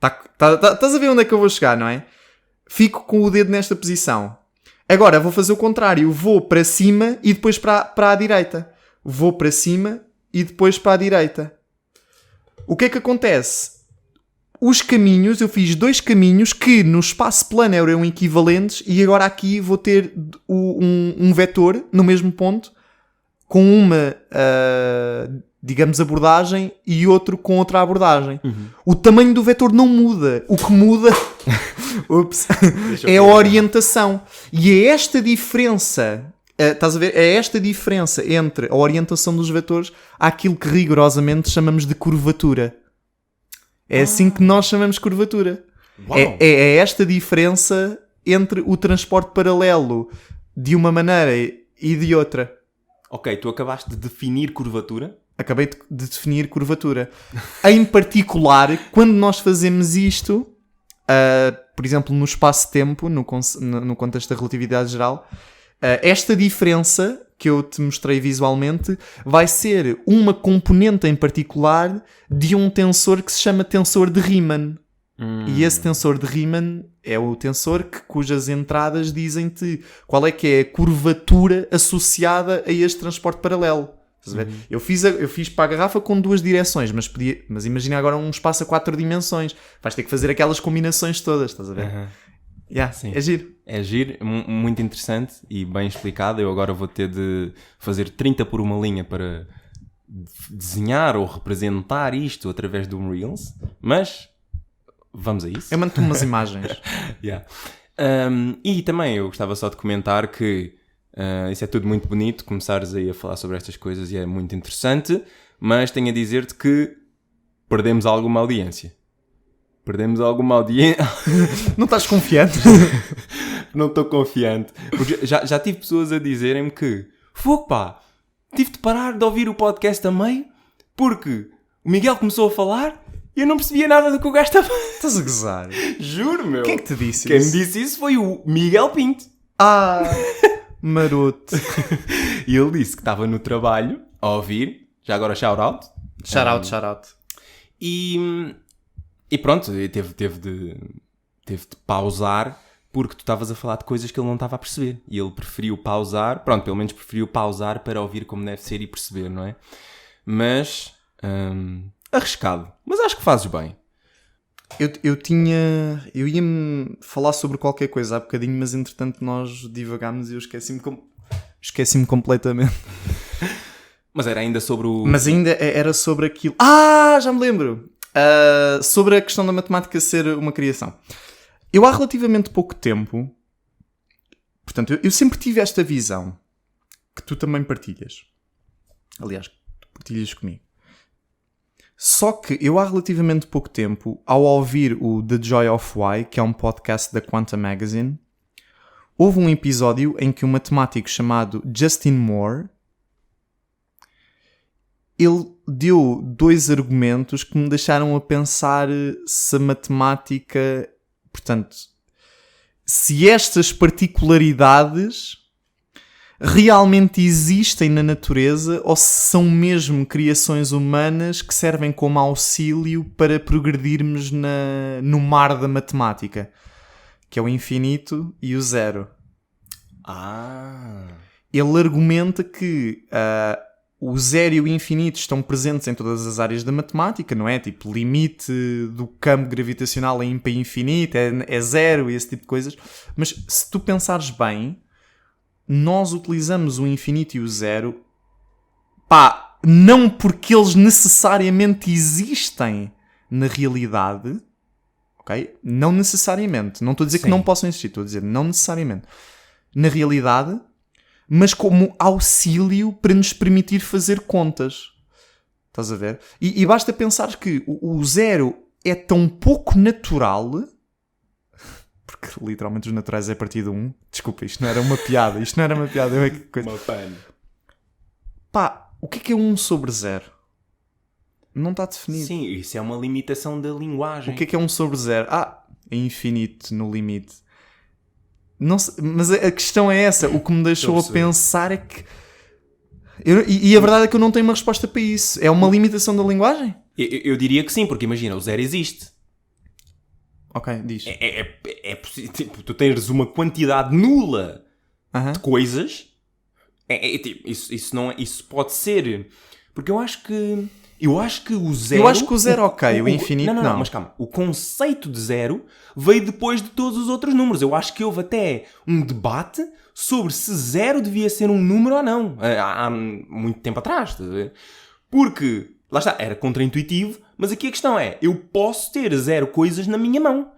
Estás a ver onde é que eu vou chegar, não é? Fico com o dedo nesta posição. Agora vou fazer o contrário. Vou para cima e depois para a direita. Vou para cima e depois para a direita. O que é que acontece? Os caminhos, eu fiz 2 caminhos que no espaço plano eram equivalentes, e agora aqui vou ter um vetor no mesmo ponto com uma, digamos, abordagem e outro com outra abordagem. O tamanho do vetor não muda. O que muda é a orientação. E é esta diferença... estás a ver? É esta diferença entre a orientação dos vetores àquilo que rigorosamente chamamos de curvatura. É assim que nós chamamos de curvatura. É esta diferença entre o transporte paralelo de uma maneira e de outra. Ok, tu acabaste de definir curvatura? Acabei de definir curvatura. Em particular, quando nós fazemos isto, por exemplo, no espaço-tempo, no contexto da relatividade geral, esta diferença que eu te mostrei visualmente vai ser uma componente em particular de um tensor que se chama tensor de Riemann. E esse tensor de Riemann é o tensor cujas entradas dizem-te qual é que é a curvatura associada a este transporte paralelo. Estás a ver? Eu fiz para a garrafa com 2 direções, mas imagina agora um espaço a 4 dimensões. Vais ter que fazer aquelas combinações todas, estás a ver? Sim. É giro. É giro, muito interessante e bem explicado. Eu agora vou ter de fazer 30 por uma linha para desenhar ou representar isto através de um Reels, mas vamos a isso. Eu mando-te umas imagens. E também eu gostava só de comentar que isso é tudo muito bonito, começares aí a falar sobre estas coisas e é muito interessante, mas tenho a dizer-te que perdemos alguma audiência. Não estás confiante? Não estou confiante. Porque já tive pessoas a dizerem-me que fogo pá, tive de parar de ouvir o podcast a meio porque o Miguel começou a falar e eu não percebia nada do que o gajo estava... Estás a gozar? Juro, meu. Quem é que te disse Quem isso? me disse isso foi o Miguel Pinto. Maroto. E ele disse que estava no trabalho a ouvir. Já agora shout out. Shout out. E pronto, teve de pausar porque tu estavas a falar de coisas que ele não estava a perceber. E ele preferiu pausar, pelo menos preferiu pausar para ouvir como deve ser e perceber, não é? Mas, arriscado. Mas acho que fazes bem. Eu ia-me falar sobre qualquer coisa há bocadinho, mas entretanto nós divagámos e eu esqueci-me completamente. Mas era ainda sobre o... Mas ainda era sobre aquilo... já me lembro! Sobre a questão da matemática ser uma criação. Eu há relativamente pouco tempo, portanto, eu sempre tive esta visão que tu também partilhas. Aliás, tu partilhas comigo. Só que eu há relativamente pouco tempo, ao ouvir o The Joy of Why, que é um podcast da Quanta Magazine, houve um episódio em que um matemático chamado Justin Moore, ele deu 2 argumentos que me deixaram a pensar se a matemática, portanto, se estas particularidades realmente existem na natureza ou se são mesmo criações humanas que servem como auxílio para progredirmos no mar da matemática, que é o infinito e o zero. Ele argumenta que o zero e o infinito estão presentes em todas as áreas da matemática, não é? Tipo, limite do campo gravitacional é para infinito, é zero e esse tipo de coisas. Mas se tu pensares bem, nós utilizamos o infinito e o zero, não porque eles necessariamente existem na realidade, ok? Não necessariamente. Não estou a dizer que não possam existir, estou a dizer não necessariamente. Na realidade, mas como auxílio para nos permitir fazer contas. Estás a ver? E basta pensar que o zero é tão pouco natural, porque literalmente os naturais é a partir de 1. Desculpa, isto não era uma piada. Eu é que coisa. Uma fan. O que é 1 sobre 0? Não está definido. Sim, isso é uma limitação da linguagem. O que é 1 sobre 0? É infinito no limite. Não sei, mas a questão é essa. O que me deixou a pensar é que... E a verdade é que eu não tenho uma resposta para isso. É uma limitação da linguagem? Eu diria que sim, porque imagina, o zero existe. Ok, diz. É possível. Tipo, tu tens uma quantidade nula de coisas. Tipo, isso pode ser... Porque eu acho que o zero... Eu acho que o zero ok, o infinito não. Mas calma. O conceito de zero veio depois de todos os outros números. Eu acho que houve até um debate sobre se zero devia ser um número ou não. Há muito tempo atrás. Estás a ver? Porque, lá está, era contraintuitivo. Mas aqui a questão é, eu posso ter 0 coisas na minha mão.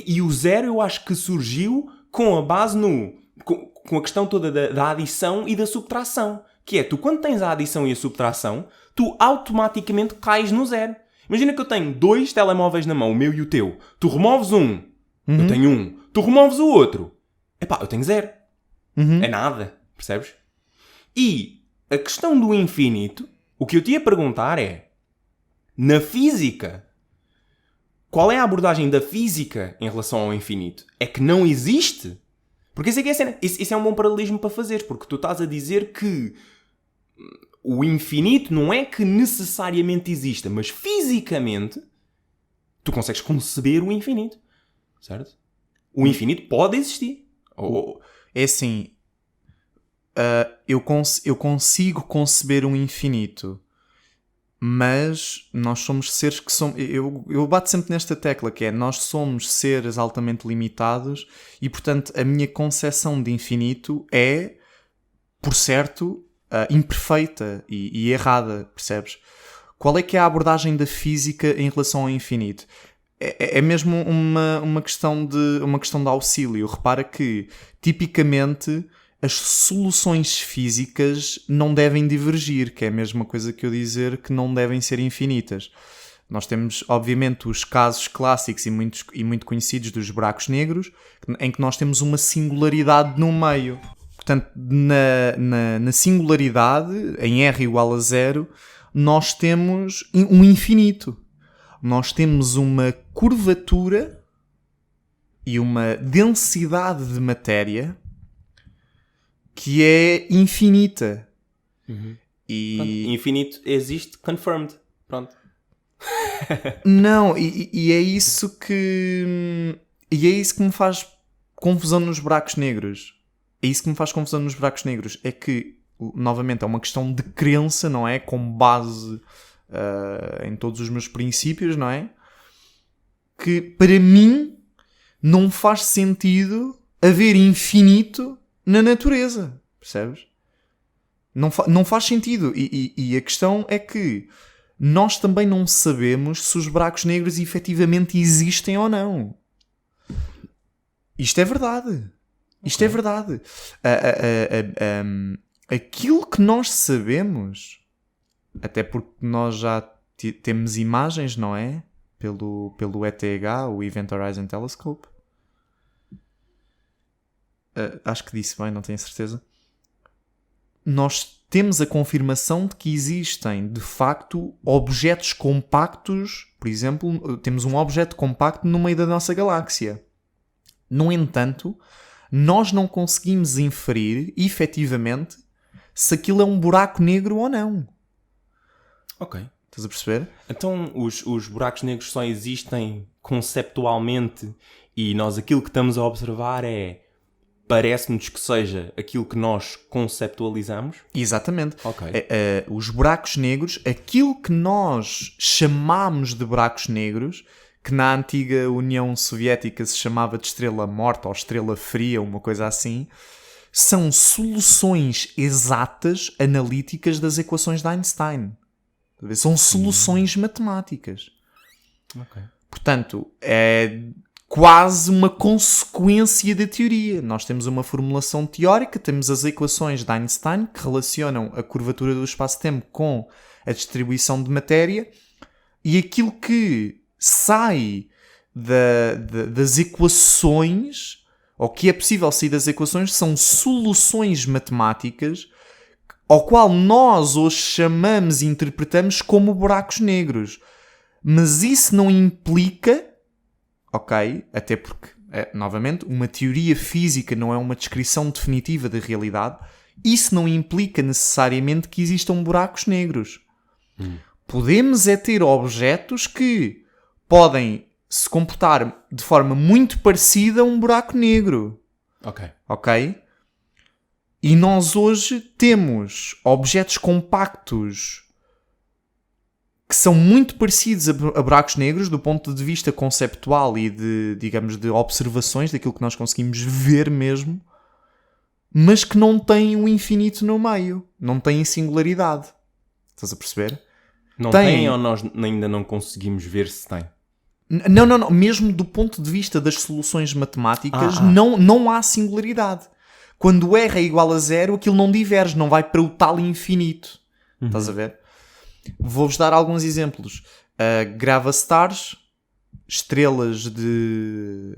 E o zero eu acho que surgiu com a base com a questão toda da adição e da subtração. Que é, tu quando tens a adição e a subtração, tu automaticamente cais no zero. Imagina que eu tenho 2 telemóveis na mão, o meu e o teu. Tu removes um, eu tenho 1. Tu removes o outro, eu tenho 0. É nada, percebes? E a questão do infinito, o que eu te ia perguntar é, na física, qual é a abordagem da física em relação ao infinito? É que não existe? Porque isso aqui é a cena. Isso é um bom paralelismo para fazeres, porque tu estás a dizer que o infinito não é que necessariamente exista, mas fisicamente tu consegues conceber o infinito, certo? O infinito pode existir. É assim, eu consigo conceber um infinito, mas nós somos seres que somos... Eu bato sempre nesta tecla, que é, nós somos seres altamente limitados e, portanto, a minha concepção de infinito é, por certo, imperfeita e errada, percebes? Qual é que é a abordagem da física em relação ao infinito? É mesmo uma questão de auxílio. Repara que, tipicamente, as soluções físicas não devem divergir, que é a mesma coisa que eu dizer que não devem ser infinitas. Nós temos, obviamente, os casos clássicos e muito conhecidos dos buracos negros, em que nós temos uma singularidade no meio. Portanto, na singularidade, em R igual a 0, nós temos um infinito. Nós temos uma curvatura e uma densidade de matéria que é infinita. E... Pronto, infinito existe, confirmed. Pronto. Não, e é isso que... E é isso que me faz confusão nos buracos negros. É que, novamente, é uma questão de crença, não é? Com base em todos os meus princípios, não é? Que, para mim, não faz sentido haver infinito na natureza, percebes? Não faz sentido. E a questão é que nós também não sabemos se os buracos negros efetivamente existem ou não. Isto é verdade. É verdade. Aquilo que nós sabemos, até porque nós já temos imagens, não é? Pelo ETH, o Event Horizon Telescope. Acho que disse bem, não tenho certeza. Nós temos a confirmação de que existem, de facto, objetos compactos. Por exemplo, temos um objeto compacto no meio da nossa galáxia. No entanto, nós não conseguimos inferir, efetivamente, se aquilo é um buraco negro ou não. Ok. Estás a perceber? Então os buracos negros só existem conceptualmente e nós aquilo que estamos a observar parece-nos que seja aquilo que nós conceptualizamos? Exatamente. Ok. Os buracos negros, aquilo que nós chamamos de buracos negros, que na antiga União Soviética se chamava de estrela morta ou estrela fria, uma coisa assim, são soluções exatas, analíticas das equações de Einstein. São soluções matemáticas. Ok. Portanto, é quase uma consequência da teoria. Nós temos uma formulação teórica, temos as equações de Einstein que relacionam a curvatura do espaço-tempo com a distribuição de matéria, e aquilo que sai das equações, ou que é possível sair das equações, são soluções matemáticas ao qual nós hoje chamamos e interpretamos como buracos negros. Mas isso não implica, ok, até porque, novamente, uma teoria física não é uma descrição definitiva da realidade, isso não implica necessariamente que existam buracos negros. Podemos ter objetos que podem se comportar de forma muito parecida a um buraco negro. Ok? E nós hoje temos objetos compactos que são muito parecidos a buracos negros do ponto de vista conceptual e de, digamos, de observações daquilo que nós conseguimos ver mesmo, mas que não têm um infinito no meio, não têm singularidade. Estás a perceber? Não tem, ou nós ainda não conseguimos ver se tem? Não. Mesmo do ponto de vista das soluções matemáticas, não há singularidade. Quando R é igual a zero, aquilo não diverge, não vai para o tal infinito. Estás a ver? Vou-vos dar alguns exemplos. Gravastars, estrelas de...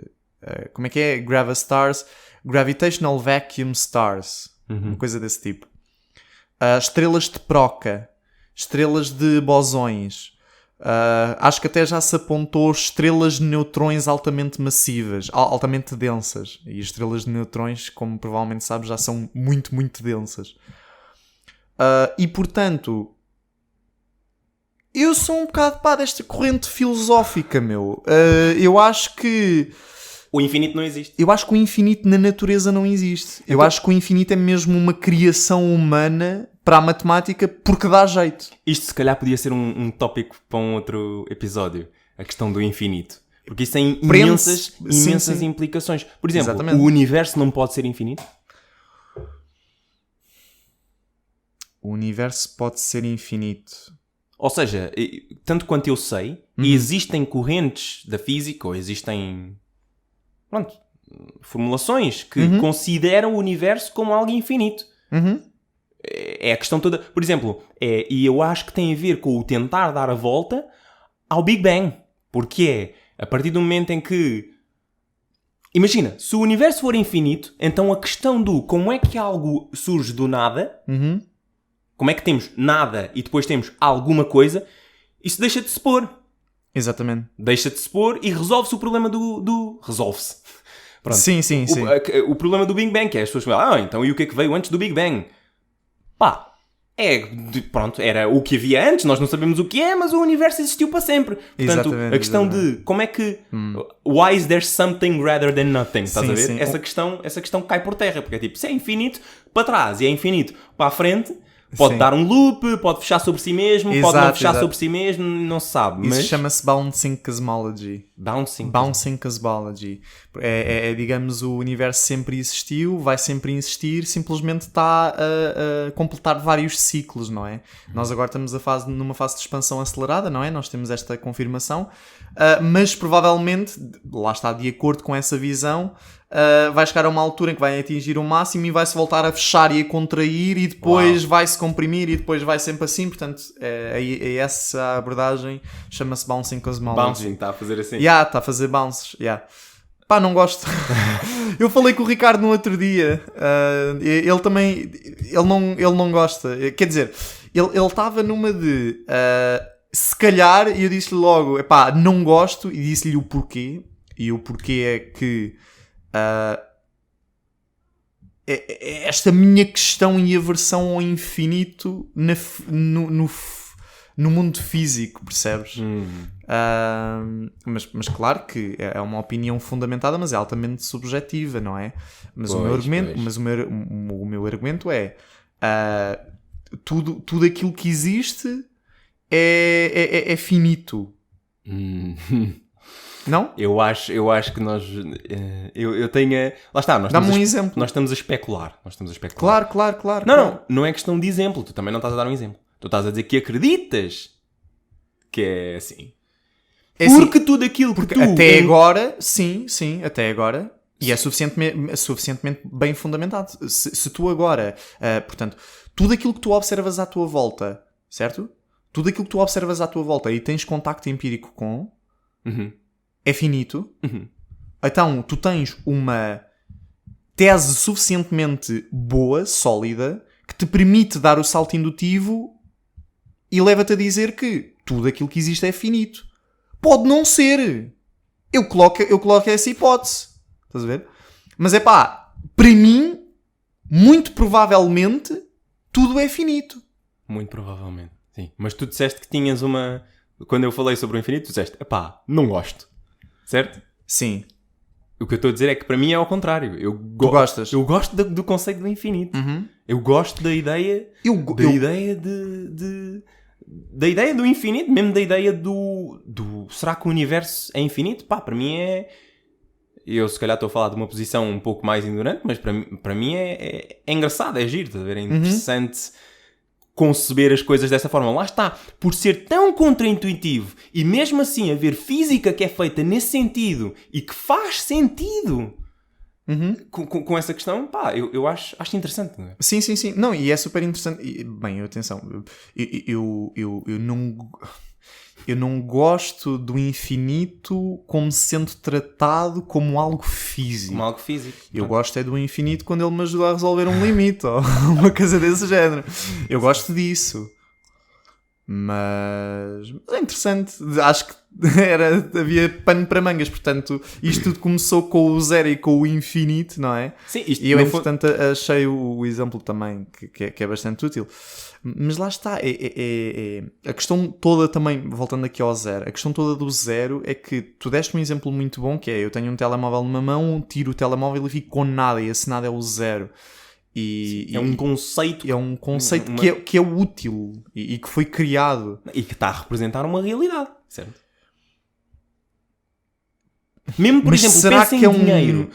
como é que é? Gravastars, Gravitational Vacuum Stars. Uma coisa desse tipo. Estrelas de Proca, estrelas de bosões. Acho que até já se apontou estrelas de neutrões altamente massivas, altamente densas. E estrelas de neutrões, como provavelmente sabes, já são muito, muito densas. E portanto, eu sou um bocado desta corrente filosófica, meu. Eu acho que o infinito não existe. Eu acho que o infinito na natureza não existe. Eu acho que o infinito é mesmo uma criação humana para a matemática porque dá jeito. Isto se calhar podia ser um tópico para um outro episódio. A questão do infinito. Porque isso tem imensas implicações. Por exemplo, o universo não pode ser infinito? O universo pode ser infinito. Ou seja, tanto quanto eu sei, existem correntes da física, ou existem formulações que consideram o universo como algo infinito. É a questão toda... Por exemplo, e eu acho que tem a ver com o tentar dar a volta ao Big Bang. Porque a partir do momento em que... Imagina, se o universo for infinito, então a questão do como é que algo surge do nada, como é que temos nada e depois temos alguma coisa, isso deixa de se pôr. Exatamente. Deixa de se pôr e resolve-se o problema do... Resolve-se. Pronto. Sim. O problema do Big Bang, que é as pessoas falam, então e o que é que veio antes do Big Bang? Pronto, era o que havia antes, nós não sabemos o que é, mas o universo existiu para sempre. Portanto, a questão de como é que... Why is there something rather than nothing? Estás a ver? Sim. Essa questão cai por terra, porque é tipo, se é infinito para trás e é infinito para a frente, pode dar um loop, pode fechar sobre si mesmo, pode não fechar sobre si mesmo, não se sabe. Isso chama-se Bouncing Cosmology. Bouncing Cosmology. Digamos, o universo sempre existiu, vai sempre existir, simplesmente está a completar vários ciclos, não é? Nós agora estamos numa fase de expansão acelerada, não é? Nós temos esta confirmação, mas provavelmente, lá está, de acordo com essa visão, vai chegar a uma altura em que vai atingir o máximo e vai-se voltar a fechar e a contrair e depois vai-se comprimir e depois vai sempre assim. Portanto, é essa abordagem, chama-se Bouncing Cosmology. Bouncing, está a fazer assim. Está a fazer bounces, Pá, não gosto. Eu falei com o Ricardo no outro dia. Ele também... Ele não gosta. Quer dizer, ele estava numa de... se calhar, e eu disse-lhe logo... Epá, não gosto. E disse-lhe o porquê. E o porquê é que... esta minha questão e aversão ao infinito no mundo físico, percebes? Mas claro que é uma opinião fundamentada, mas é altamente subjetiva, não é? Mas o meu argumento é tudo aquilo que existe é finito. Não? Eu acho que nós... eu tenho... Lá está, dá-me um exemplo. Nós estamos a especular. Claro. Não é questão de exemplo. Tu também não estás a dar um exemplo. Tu estás a dizer que acreditas que é assim. Porque tudo aquilo que tu... Até agora, sim, até agora. E é suficientemente bem fundamentado. Se tu agora... portanto, tudo aquilo que tu observas à tua volta, certo? Tudo aquilo que tu observas à tua volta e tens contacto empírico com... é finito. Então, tu tens uma tese suficientemente boa, sólida, que te permite dar o salto indutivo e leva-te a dizer que tudo aquilo que existe é finito. Pode não ser. Eu coloco essa hipótese. Estás a ver? Mas para mim, muito provavelmente, tudo é finito. Muito provavelmente, sim. Mas tu disseste que tinhas uma... Quando eu falei sobre o infinito, tu disseste, não gosto. Certo? Sim. O que eu estou a dizer é que para mim é ao contrário. Tu gostas? Eu gosto do conceito do infinito. Eu gosto da ideia... Da ideia do infinito, mesmo da ideia do... Será que o universo é infinito? Para mim é... Eu se calhar estou a falar de uma posição um pouco mais ignorante, mas para mim é engraçado, é giro, estás a ver? É interessante conceber as coisas dessa forma. Lá está, por ser tão contraintuitivo e mesmo assim haver física que é feita nesse sentido e que faz sentido com essa questão, eu acho interessante. Não é? Sim. Não, e é super interessante. Bem, atenção, eu não gosto do infinito como sendo tratado como algo físico. Como algo físico. Eu gosto é do infinito quando ele me ajuda a resolver um limite ou uma coisa desse género. Eu gosto disso. Mas é interessante. Acho que havia pano para mangas. Portanto, isto tudo começou com o zero e com o infinito, não é? Sim, e eu, entretanto, achei o exemplo também que é bastante útil. Mas lá está. A questão toda também, voltando aqui ao zero, a questão toda do zero é que tu deste um exemplo muito bom, que é: eu tenho um telemóvel numa mão, tiro o telemóvel e fico com nada, e esse nada é o zero. É um conceito. É um conceito que é útil e que foi criado. E que está a representar uma realidade, certo? Mesmo, por exemplo, será pensa que em dinheiro.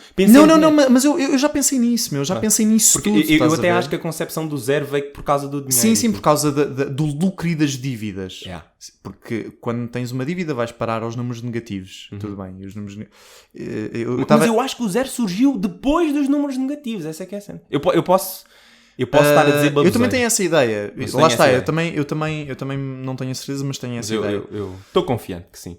Não, mas eu já pensei nisso, eu já pensei nisso porque tudo. Eu até acho que a concepção do zero veio por causa do dinheiro. Sim, por causa do lucro e das dívidas. Porque quando tens uma dívida vais parar aos números negativos. Tudo bem. Os números Mas eu acho que o zero surgiu depois dos números negativos. Essa é que é a cena. Eu posso estar a dizer baboseiras. Eu também tenho essa ideia. Lá está, eu também não tenho a certeza, mas tenho essa ideia. Eu estou confiante que sim.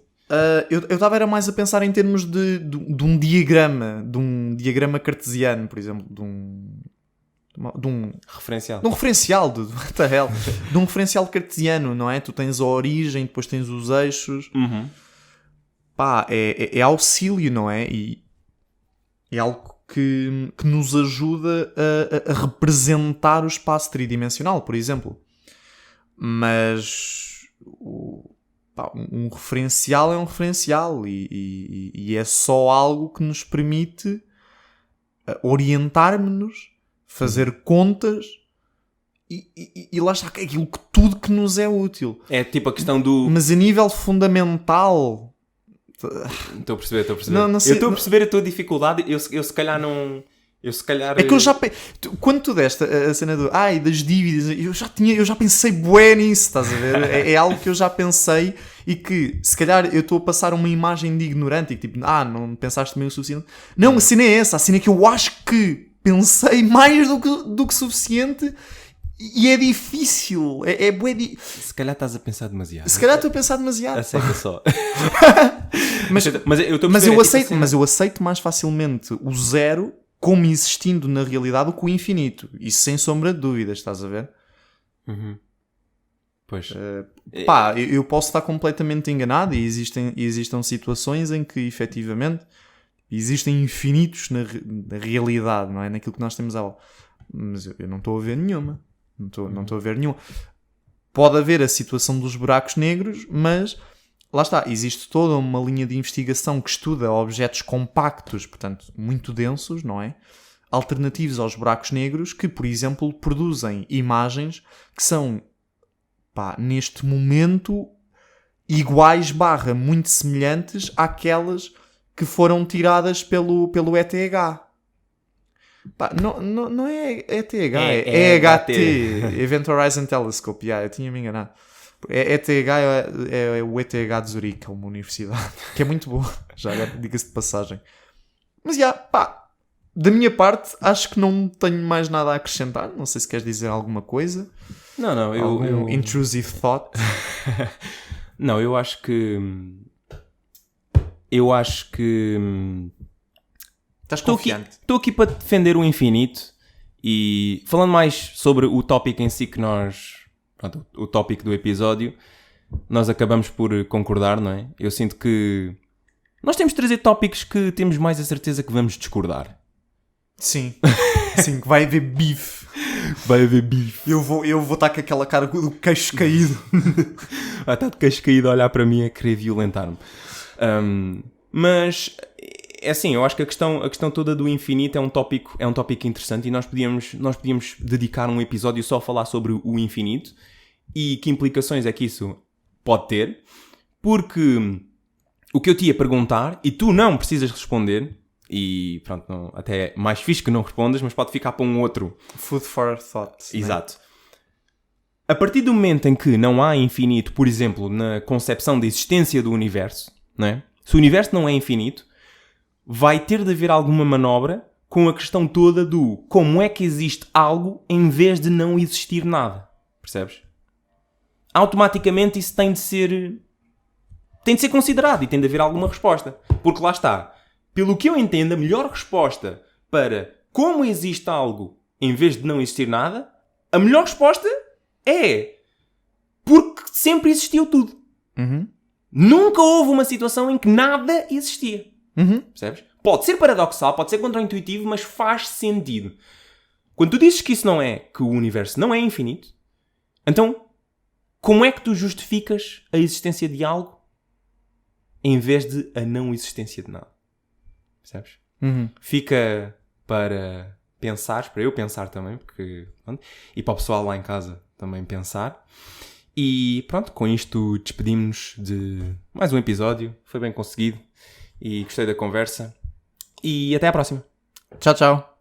Eu estava mais a pensar em termos de um diagrama cartesiano, por exemplo, de um referencial. De um referencial, what the hell? De um referencial cartesiano, não é? Tu tens a origem, depois tens os eixos. É auxílio, não é? E é algo que nos ajuda a representar o espaço tridimensional, por exemplo. Mas um referencial é um referencial e é só algo que nos permite orientar-nos, fazer contas e lá está aquilo tudo que nos é útil. É tipo a questão do... Mas a nível fundamental... Estou a perceber. Eu estou a perceber a tua dificuldade. Eu se calhar não... É que eu já... Quando tu deste a cena das dívidas, eu já pensei bué nisso, estás a ver? É algo que eu já pensei e que se calhar eu estou a passar uma imagem de ignorante e tipo, não pensaste bem o suficiente. Não, a cena é essa, a cena é que eu acho que pensei mais do que suficiente e é difícil. É bué Se calhar estás a pensar demasiado. Se calhar estou a pensar demasiado. Aceita só. mas eu aceito mais facilmente o zero como existindo na realidade do que o infinito. Isso sem sombra de dúvidas, estás a ver? Uhum. Pois. Eu posso estar completamente enganado e existem situações em que efetivamente existem infinitos na realidade, não é? Naquilo que nós temos à volta. Mas eu não estou a ver nenhuma. Não estou a ver nenhuma. Pode haver a situação dos buracos negros, mas lá está, existe toda uma linha de investigação que estuda objetos compactos, portanto, muito densos, não é? Alternativos aos buracos negros que, por exemplo, produzem imagens que são, neste momento, iguais / muito semelhantes àquelas que foram tiradas pelo ETH. Não é ETH, é EHT, Event Horizon Telescope. Eu tinha-me enganado. ETH é o ETH de Zurique, uma universidade, que é muito boa, já diga-se de passagem. Mas da minha parte, acho que não tenho mais nada a acrescentar. Não sei se queres dizer alguma coisa. Não, eu... intrusive thought. Não, eu acho que... Estás confiante? Estou aqui para defender o infinito e falando mais sobre o tópico em si que nós... Pronto, o tópico do episódio, nós acabamos por concordar, não é? Eu sinto que nós temos de trazer tópicos que temos mais a certeza que vamos discordar. Sim, que vai haver bife. Eu vou estar com aquela cara do queixo caído. Vai estar de queixo caído a olhar para mim a querer violentar-me. Mas é assim, eu acho que a questão toda do infinito é um tópico interessante e nós podíamos dedicar um episódio só a falar sobre o infinito e que implicações é que isso pode ter, porque o que eu te ia perguntar, e tu não precisas responder, e pronto, até é mais fixe que não respondas, mas pode ficar para um outro. Food for thought. Exato. A partir do momento em que não há infinito, por exemplo, na concepção da existência do universo, não é? Se o universo não é infinito, vai ter de haver alguma manobra com a questão toda do como é que existe algo em vez de não existir nada. Percebes? Automaticamente isso tem de ser considerado e tem de haver alguma resposta. Porque lá está. Pelo que eu entendo, a melhor resposta para como existe algo em vez de não existir nada, a melhor resposta é porque sempre existiu tudo. Uhum. Nunca houve uma situação em que nada existia. Uhum. Percebes? Pode ser paradoxal, pode ser contraintuitivo, mas faz sentido. Quando tu dizes que isso não é, que o universo não é infinito, então como é que tu justificas a existência de algo em vez de a não existência de nada? Percebes? Uhum. Fica para pensar, para eu pensar também, porque, e para o pessoal lá em casa também pensar. E pronto, com isto despedimos-nos de mais um episódio. Foi bem conseguido e gostei da conversa. E até à próxima. Tchau, tchau.